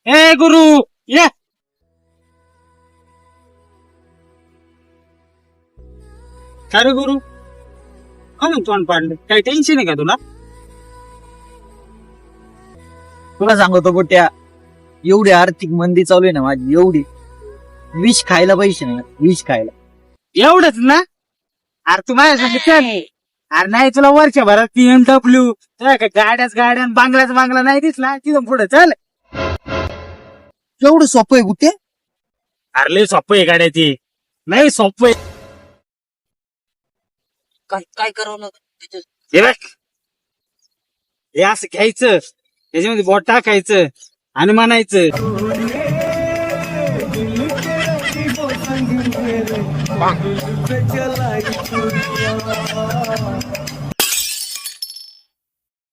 ए गुरु ये. काय रे गुरु, का म्हणतो तोंड पाडलं? काही टेन्शन आहे का तुला? तुला सांगतो गोट्या, एवढी आर्थिक मंदी चालू आहे ना माझी, एवढी विष खायला पैसे नाही, विष खायला. एवढंच ना? अरे तू माझ्या सांगितलं चल. अरे नाही तुला वर्षभरात BMW गाड्या बांगला नाही दिसला तिथून पुढे चल. एवढं सोपं आहे गुट्या. अरे लय सोपं आहे गाड्या ती, नाही सोपं आहे. काय करावं लागतं? हे बघ, हे असं घ्यायचं, त्याच्यामध्ये बोट टाकायचं आणि म्हणायचं चला